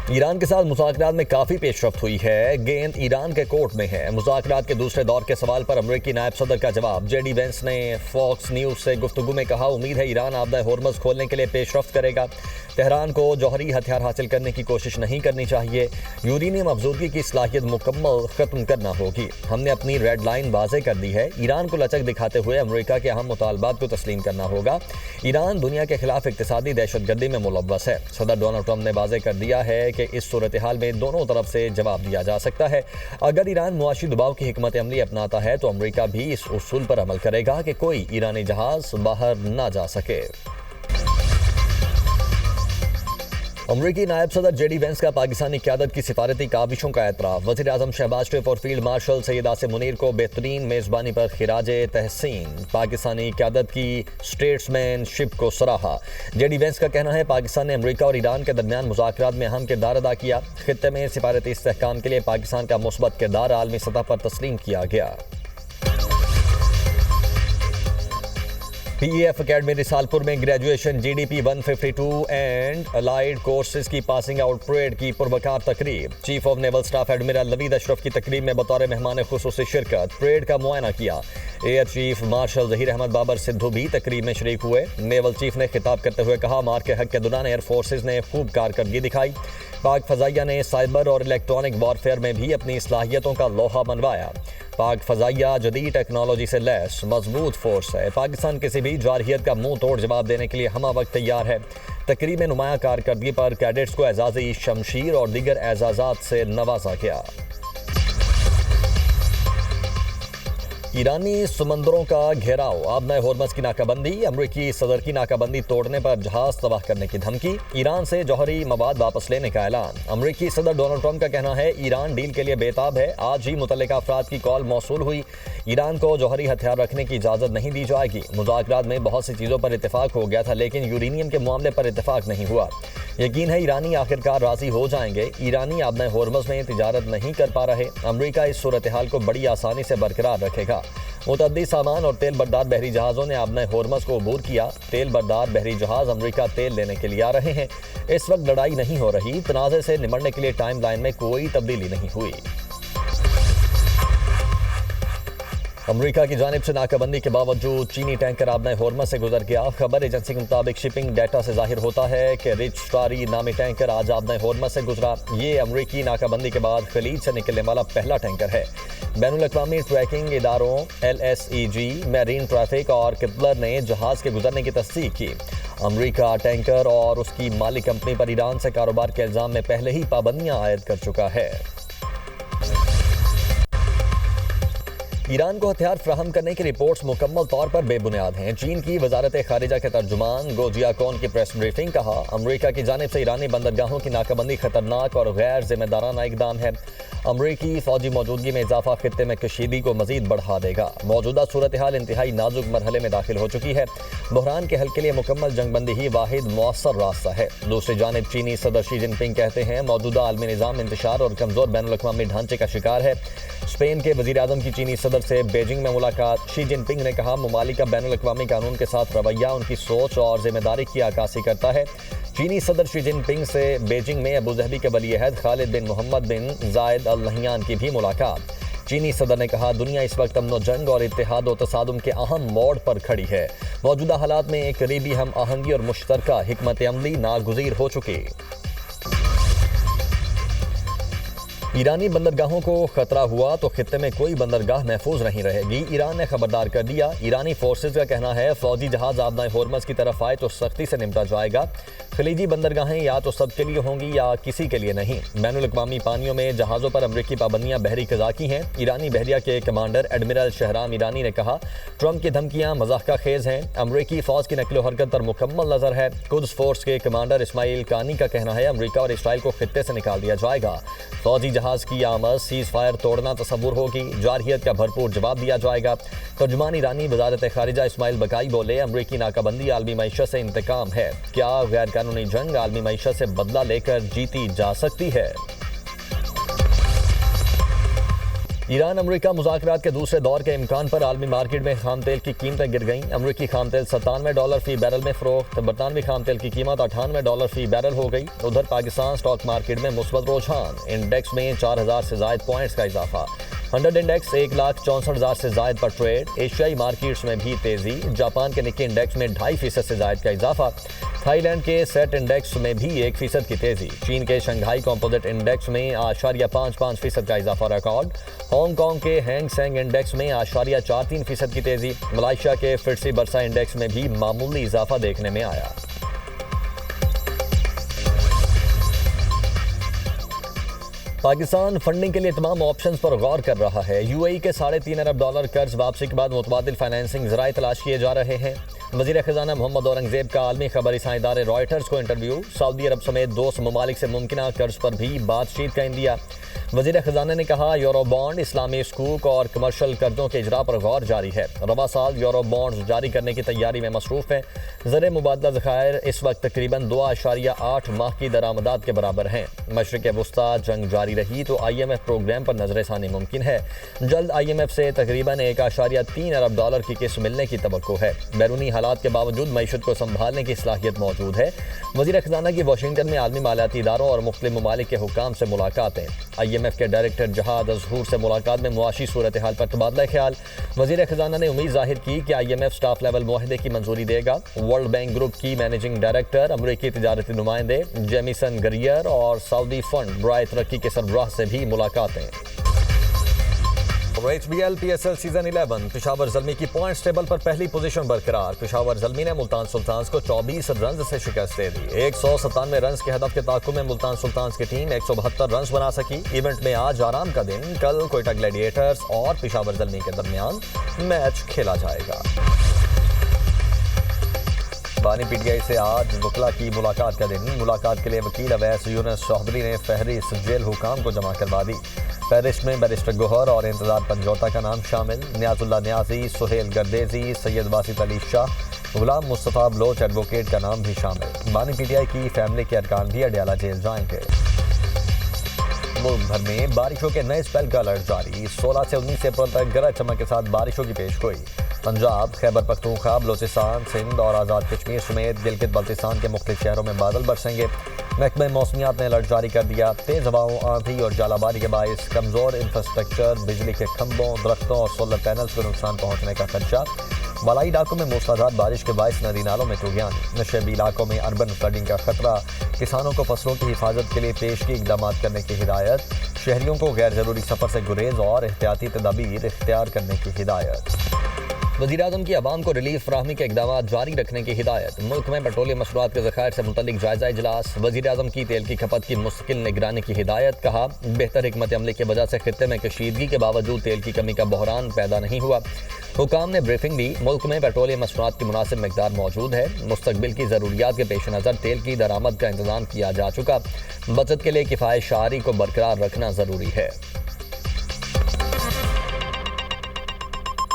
ایران کے ساتھ مذاکرات میں کافی پیش رفت ہوئی ہے، گیند ایران کے کورٹ میں ہے۔ مذاکرات کے دوسرے دور کے سوال پر امریکی نائب صدر کا جواب۔ جے ڈی وینس نے فاکس نیوز سے گفتگو میں کہا، امید ہے ایران آبدہ ہورمز کھولنے کے لیے پیش رفت کرے گا۔ تہران کو جوہری ہتھیار حاصل کرنے کی کوشش نہیں کرنی چاہیے، یورینیم افزودگی کی صلاحیت مکمل ختم کرنا ہوگی۔ ہم نے اپنی ریڈ لائن واضح کر دی ہے، ایران کو لچک دکھاتے ہوئے امریکہ کے اہم مطالبات کو تسلیم کرنا ہوگا۔ ایران دنیا کے خلاف اقتصادی دہشت گردی میں ملوث ہے۔ صدر ڈونلڈ ٹرمپ نے واضح کر دیا ہے کہ اس صورتحال میں دونوں طرف سے جواب دیا جا سکتا ہے۔ اگر ایران معاشی دباؤ کی حکمت عملی اپناتا ہے تو امریکہ بھی اس اصول پر عمل کرے گا کہ کوئی ایرانی جہاز باہر نہ جا سکے۔ امریکی نائب صدر جے ڈی وینس کا پاکستانی قیادت کی سفارتی کاوشوں کا اعتراف۔ وزیر اعظم شہباز شریف اور فیلڈ مارشل سید عاصم منیر کو بہترین میزبانی پر خراج تحسین۔ پاکستانی قیادت کی اسٹیٹس مین شپ کو سراہا۔ جے ڈی وینس کا کہنا ہے، پاکستان نے امریکہ اور ایران کے درمیان مذاکرات میں اہم کردار ادا کیا۔ خطے میں سفارتی استحکام کے لیے پاکستان کا مثبت کردار عالمی سطح پر تسلیم کیا گیا۔ P A F academy Risalpur میں graduation G D P 152 and allied courses کی پاسنگ آؤٹ پریڈ کی پروقار تقریب۔ Chief of naval staff admiral Naveed Ashraf کی تقریب میں بطور مہمان خصوصی شرکت۔ پریڈ کا معائنہ کیا۔ Air chief marshal Zaheer Ahmed Babar Sidhu بھی تقریب میں شریک ہوئے۔ نیول چیف نے خطاب کرتے ہوئے کہا، مار کے حق کے دوران ایئر فورسز نے خوب کارکردگی دکھائی۔ پاک فضائیہ نے سائبر اور الیکٹرانک وارفیئر میں بھی اپنی صلاحیتوں کا لوہا منوایا۔ پاک فضائیہ جدید ٹیکنالوجی سے لیس مضبوط فورس ہے۔ پاکستان کسی بھی جارحیت کا منہ توڑ جواب دینے کے لیے ہمہ وقت تیار ہے۔ تقریب میں نمایاں کارکردگی پر کیڈٹس کو اعزازی شمشیر اور دیگر اعزازات سے نوازا گیا۔ ایرانی سمندروں کا گھیراؤ، آبنہ ہورمز کی ناکہ بندی۔ امریکی صدر کی ناکہ بندی توڑنے پر جہاز تباہ کرنے کی دھمکی۔ ایران سے جوہری مواد واپس لینے کا اعلان۔ امریکی صدر ڈونلڈ ٹرمپ کا کہنا ہے، ایران ڈیل کے لیے بےتاب ہے۔ آج ہی متعلقہ افراد کی کال موصول ہوئی۔ ایران کو جوہری ہتھیار رکھنے کی اجازت نہیں دی جائے گی۔ مذاکرات میں بہت سی چیزوں پر اتفاق ہو گیا تھا، لیکن یورینیم کے معاملے پر اتفاق نہیں ہوا۔ یقین ہے ایرانی آخرکار راضی ہو جائیں گے۔ ایرانی آبنہ ہورمز میں تجارت نہیں کر پا رہے۔ امریکہ اس صورتحال کو بڑی آسانی سے برقرار رکھے گا۔ متعدد سامان اور تیل بردار بحری جہازوں نے آبنہ ہورمز کو عبور کیا۔ تیل بردار بحری جہاز امریکہ تیل لینے کے لیے آ رہے ہیں۔ اس وقت لڑائی نہیں ہو رہی۔ تنازع سے نمٹنے کے لیے ٹائم لائن میں کوئی تبدیلی نہیں ہوئی۔ امریکہ کی جانب سے ناکہ بندی کے باوجود چینی ٹینکر آبنہ ہورمز سے گزر گیا۔ خبر ایجنسی کے مطابق شپنگ ڈیٹا سے ظاہر ہوتا ہے کہ رچ اسٹاری نامی ٹینکر آج آبنہ ہورمز سے گزرا۔ یہ امریکی ناکہ بندی کے بعد خلیج سے نکلنے والا پہلا ٹینکر ہے۔ بین الاقوامی ٹریکنگ اداروں LSEG، میرین ٹریفک اور کپلر نے جہاز کے گزرنے کی تصدیق کی۔ امریکہ ٹینکر اور اس کی مالک کمپنی پر ایران سے کاروبار کے الزام میں پہلے ہی پابندیاں عائد کر چکا ہے۔ ایران کو ہتھیار فراہم کرنے کی رپورٹس مکمل طور پر بے بنیاد ہیں۔ چین کی وزارت خارجہ کے ترجمان گو جیاکون کی پریس بریفنگ کہا، امریکہ کی جانب سے ایرانی بندرگاہوں کی ناکہ بندی خطرناک اور غیر ذمہ دارانہ اقدام ہے۔ امریکی فوجی موجودگی میں اضافہ خطے میں کشیدگی کو مزید بڑھا دے گا۔ موجودہ صورتحال انتہائی نازک مرحلے میں داخل ہو چکی ہے۔ بحران کے حل کے لیے مکمل جنگ بندی ہی واحد مؤثر راستہ ہے۔ دوسری جانب چینی صدر شی جن پنگ کہتے ہیں، موجودہ عالمی نظام انتشار اور کمزور بین الاقوامی ڈھانچے کا شکار ہے۔ اسپین کے وزیر اعظم کی چینی صدر سے بیجنگ میں ملاقات۔ شی جن پنگ نے کہا، ممالک کا بین الاقوامی قانون کے ساتھ رویہ ان کی سوچ اور ذمہ داری کی عکاسی کرتا ہے۔ چینی صدر شی جن پنگ سے بیجنگ میں ابوظہبی کے ولی عہد خالد بن محمد بن زائد ال نہیان کی بھی ملاقات۔ چینی صدر نے کہا، دنیا اس وقت امن و جنگ اور اتحاد و تصادم کے اہم موڑ پر کھڑی ہے۔ موجودہ حالات میں ایک قریبی ہم آہنگی اور مشترکہ حکمت عملی ناگزیر ہو چکی۔ ایرانی بندرگاہوں کو خطرہ ہوا تو خطے میں کوئی بندرگاہ محفوظ نہیں رہے گی، ایران نے خبردار کر دیا۔ ایرانی فورسز کا کہنا ہے، فوجی جہاز آبنہ ہورمز کی طرف آئے تو سختی سے نمٹا جائے گا۔ خلیجی بندرگاہیں یا تو سب کے لیے ہوں گی یا کسی کے لیے نہیں۔ بین الاقوامی پانیوں میں جہازوں پر امریکی پابندیاں بحری قضاء کی ہیں۔ ایرانی بحریہ کے کمانڈر ایڈمرل شہرام ایرانی نے کہا، ٹرمپ کی دھمکیاں مضحکہ خیز ہیں۔ امریکی فوج کی نقل و حرکت پر مکمل نظر ہے۔ قدس فورس کے کمانڈر اسماعیل کانی کا کہنا ہے، امریکہ اور اسرائیل کو خطے سے نکال دیا جائے گا۔ فوجی جہاز کی آمد سیز فائر توڑنا تصور ہوگی، جارحیت کا بھرپور جواب دیا جائے گا۔ ترجمان ایرانی وزارت خارجہ اسماعیل بقائی بولے، امریکی ناکہ بندی عالمی معیشت سے انتقام ہے۔ کیا غیر قانونی جنگ عالمی معیشت سے بدلہ لے کر جیتی جا سکتی ہے؟ ایران امریکہ مذاکرات کے دوسرے دور کے امکان پر عالمی مارکیٹ میں خام تیل کی قیمتیں گر گئیں۔ امریکی خام تیل $97 فی بیرل میں فروخت، برطانوی خام تیل کی قیمت $98 فی بیرل ہو گئی۔ ادھر پاکستان اسٹاک مارکیٹ میں مثبت رجحان، انڈیکس میں 4000 سے زائد پوائنٹس کا اضافہ، 100 انڈیکس 1,64,000 سے زائد پر ٹریڈ۔ ایشیائی مارکیٹس میں بھی تیزی، جاپان کے نکی انڈیکس میں 2.5% سے زائد کا اضافہ، تھائی لینڈ کے سیٹ انڈیکس میں بھی 1% کی تیزی، چین کے شنگھائی کمپوزٹ انڈیکس میں 0.55% کا اضافہ ریکارڈ، ہانگ کانگ کے ہینگ سینگ انڈیکس میں 0.43% کی تیزی، ملائیشیا کے فٹسی برسا انڈیکس میں بھی معمولی اضافہ دیکھنے میں آیا۔ پاکستان فنڈنگ کے لیے تمام آپشنز پر غور کر رہا ہے۔ UAE کے $3.5 ارب قرض واپسی کے بعد متبادل فائنینسنگ ذرائع تلاش کیے جا رہے ہیں۔ وزیر خزانہ محمد اورنگزیب کا عالمی خبر رساں ادارے رائٹرز کو انٹرویو، سعودی عرب سمیت دوست ممالک سے ممکنہ قرض پر بھی بات چیت کا عندیہ۔ وزیر خزانہ نے کہا یورو بانڈ، اسلامی سکوک اور کمرشل قرضوں کے اجراء پر غور جاری ہے۔ رواں سال یورو بانڈز جاری کرنے کی تیاری میں مصروف ہیں۔ زر مبادلہ ذخائر اس وقت تقریباً 2.8 ماہ کی درآمدات کے برابر ہیں۔ مشرق وسطیٰ جنگ جاری رہی تو IMF پروگرام پر نظر ثانی ممکن ہے۔ جلد IMF سے تقریباً $1.3 ارب کی قسط ملنے کی توقع ہے۔ بیرونی حالات کے باوجود معیشت کو سنبھالنے کی صلاحیت موجود ہے۔ وزیر خزانہ کی واشنگٹن میں عالمی مالیاتی اداروں اور مختلف ممالک کے حکام سے ملاقاتیں۔ IMF کے ڈائریکٹر جہاد ظہور سے ملاقات میں معاشی صورتحال پر تبادلہ خیال۔ وزیر خزانہ نے امید ظاہر کی کہ IMF سٹاف لیول معاہدے کی منظوری دے گا۔ ورلڈ بینک گروپ کی مینیجنگ ڈائریکٹر، امریکی تجارتی نمائندے جیمیسن گریئر اور سعودی فنڈ برائے ترقی کے سربراہ سے بھی ملاقاتیں۔ HBL PSL season 11 Peshawar Zalmi کی پوائنٹس ٹیبل پر پہلی پوزیشن برقرار۔ پشاور زلمی نے ملتان سلطانز کو 24 رنز سے شکست دے دی۔ 197 رنز کے ہدف کے تعاقب میں ملتان سلطانز کی ٹیم 172 رنز بنا سکی۔ ایونٹ میں آج آرام کا دن، کل کوئٹہ گلیڈیٹرز اور پشاور زلمی کے درمیان میچ کھیلا جائے گا۔ بانی PTI سے آج وکلا کی ملاقات کا دن، ملاقات کے لیے وکیل اویس یونس چودھری نے فہرست جیل حکام کو جمع کروا دی۔ فہرست میں بیرسٹر گوہر اور انتظار پنجوتا کا نام شامل، نیاز اللہ نیازی، سہیل گردیزی، سید باسط علی شاہ، غلام مصطفیٰ بلوچ ایڈوکیٹ کا نام بھی شامل۔ بانی PTI کی فیملی کے ارکان بھی اڈیالہ جیل جائیں گے۔ ملک بھر میں بارشوں کے نئے اسپیل کا الرٹ جاری، 16 سے 19 اپریل تک گرج چمک کے ساتھ بارشوں کی پیش گوئی۔ پنجاب، خیبر پختونخوا، بلوچستان، سندھ اور آزاد کشمیر سمیت گلگت بلتستان کے مختلف شہروں میں بادل برسیں گے۔ محکمہ موسمیات نے الرٹ جاری کر دیا، تیز ہواؤں، آندھی اور ژالہ باری کے باعث کمزور انفراسٹرکچر، بجلی کے کھمبوں، درختوں اور سولر پینلز کو نقصان پہنچنے کا خدشہ۔ بالائی علاقوں میں موسلادھار بارش کے باعث ندی نالوں میں طغیان، نشیبی علاقوں میں اربن فلڈنگ کا خطرہ، کسانوں کو فصلوں کی حفاظت کے لیے پیشگی اقدامات کرنے کی ہدایت، شہریوں کو غیر ضروری سفر سے گریز اور احتیاطی تدابیر اختیار کرنے کی ہدایت۔ وزیراعظم کی عوام کو ریلیف فراہمی کے اقدامات جاری رکھنے کی ہدایت۔ ملک میں پیٹرولیم مصنوعات کے ذخائر سے متعلق جائزہ اجلاس، وزیراعظم کی تیل کی کھپت کی مستقل نگرانی کی ہدایت۔ کہا بہتر حکمت عملی کی وجہ سے خطے میں کشیدگی کے باوجود تیل کی کمی کا بحران پیدا نہیں ہوا۔ حکام نے بریفنگ دی، ملک میں پیٹرولیم مصنوعات کی مناسب مقدار موجود ہے، مستقبل کی ضروریات کے پیش نظر تیل کی درآمد کا انتظام کیا جا چکا، بچت کے لیے کفایت شعاری کو برقرار رکھنا ضروری ہے۔